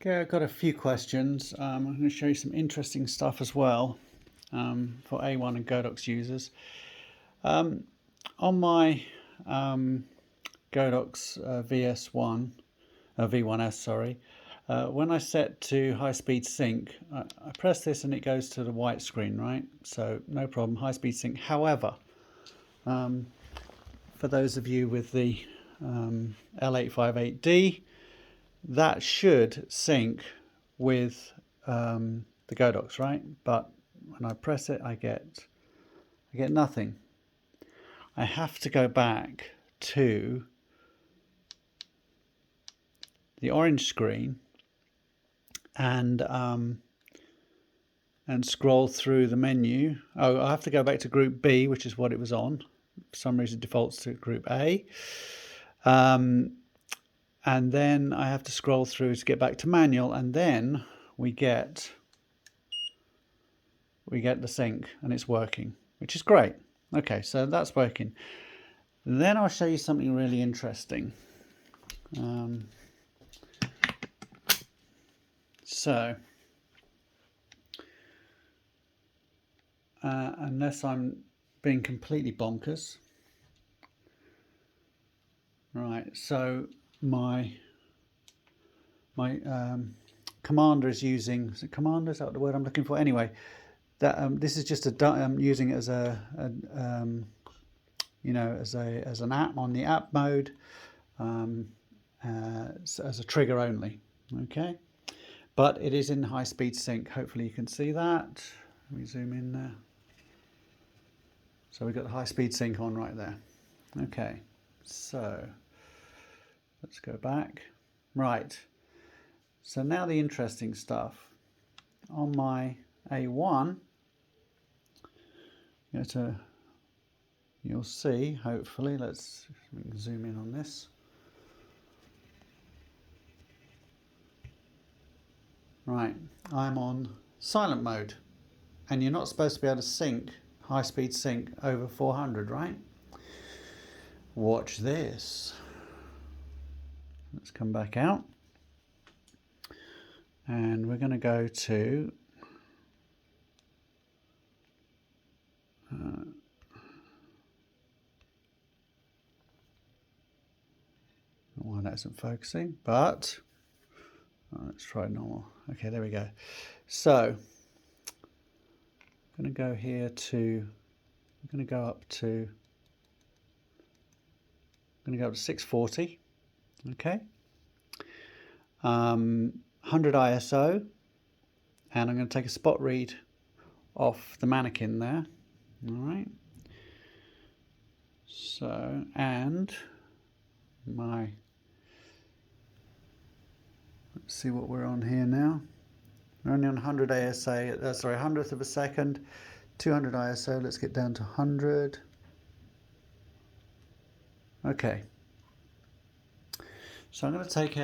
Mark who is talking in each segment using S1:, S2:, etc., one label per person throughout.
S1: Okay, I've got a few questions. I'm going to show you some interesting stuff as well for A1 and Godox users. On my Godox V1S, sorry, when I set to high-speed sync, I press this and it goes to the white screen, right? So no problem, high-speed sync. However, for those of you with the L858D, that should sync with the Godox, right? But when I press it, I get nothing. I have to go back to the orange screen and scroll through the menu. Oh, I have to go back to Group B, which is what it was on. For some reason, it defaults to Group A. And then I have to scroll through to get back to manual, and then we get the sync, and it's working, which is great. Okay, so that's working. Then I'll show you something really interesting. Unless I'm being completely bonkers. Right, so my Commander is using, is it Commander? Is that the word I'm looking for? Anyway, that this is just I'm using it as you know, as an app on the app mode, as a trigger only. Okay, but it is in high-speed sync. Hopefully you can see that. Let me zoom in there. So we've got the high-speed sync on right there. Okay, so let's go back. Right, so now the interesting stuff. On my A1, you'll see, hopefully, let's zoom in on this. Right, I'm on silent mode, and you're not supposed to be able to sync, high-speed sync over 400, right? Watch this. Let's come back out, and we're going to go to why that isn't focusing, but let's try normal. Okay, there we go. So I'm going to go here to, I'm going to go up to 640. Okay, 100 ISO, and I'm going to take a spot read off the mannequin there. All right, so, and let's see what we're on here now. We're only on 100 ASA, sorry, 100th of a second, 200 ISO. Let's get down to 100. Okay, so I'm going to take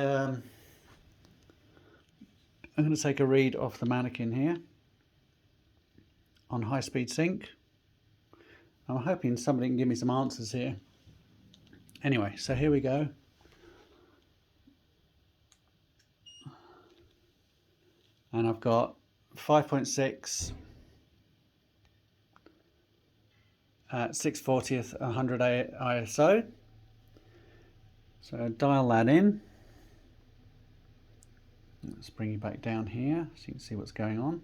S1: a read off the mannequin here on high-speed sync. I'm hoping somebody can give me some answers here. Anyway, so here we go. And I've got 5.6 at 6/40th 100 ISO. So dial that in. Let's bring you back down here so you can see what's going on.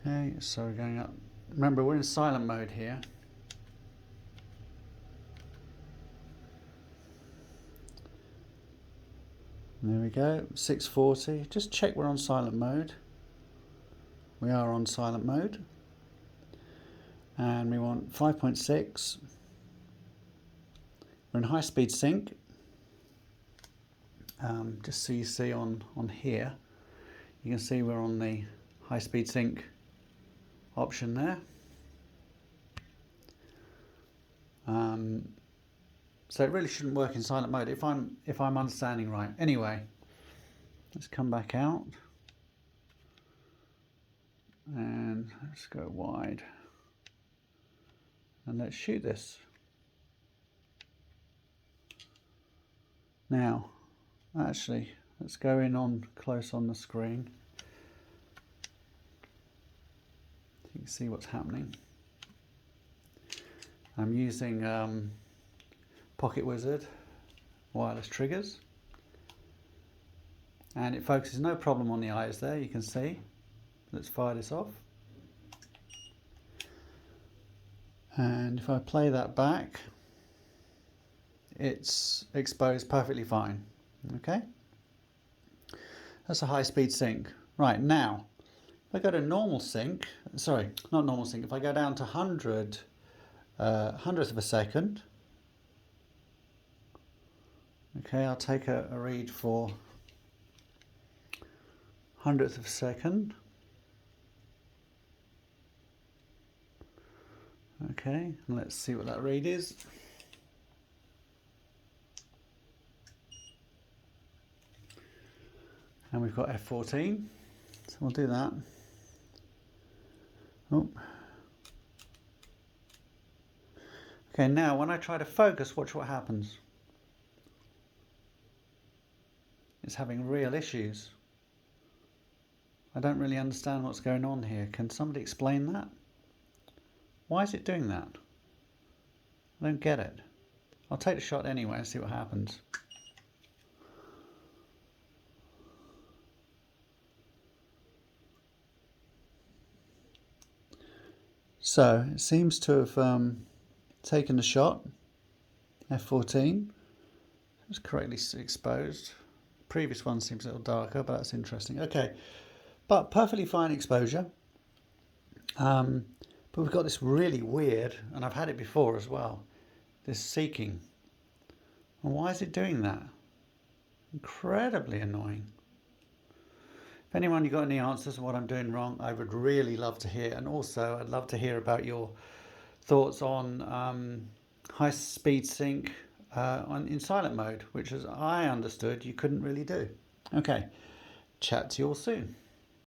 S1: Okay, so we're going up. Remember, we're in silent mode here. There we go, 640. Just check we're on silent mode. We are on silent mode. And we want 5.6. We're in high-speed sync. Just so you see on here, you can see we're on the high-speed sync option there. So it really shouldn't work in silent mode if I'm understanding right. Anyway, let's come back out and let's go wide and let's shoot this. Now Actually, let's go in on close on the screen. You can see what's happening. I'm using POCKETWIZARD wireless triggers, and it focuses no problem on the eyes there, you can see. Let's fire this off. And if I play that back, it's exposed perfectly fine. Okay, that's a high-speed sync. Right, now if I go to normal sync, sorry, not normal sync, if I go down to hundredth of a second, okay, I'll take a read for hundredth of a second. Okay, and let's see what that read is. And we've got F14, so we'll do that. Oh. Okay, now when I try to focus, watch what happens. It's having real issues. I don't really understand what's going on here. Can somebody explain that? Why is it doing that? I don't get it. I'll take the shot anyway and see what happens. So it seems to have taken the shot, F14. It's correctly exposed. The previous one seems a little darker, but that's interesting. Okay, but perfectly fine exposure. But we've got this really weird, and I've had it before as well, this seeking. And why is it doing that? Incredibly annoying. If anyone, you got any answers on what I'm doing wrong, I would really love to hear. And also, I'd love to hear about your thoughts on high-speed sync in silent mode, which, as I understood, you couldn't really do. Okay, chat to you all soon.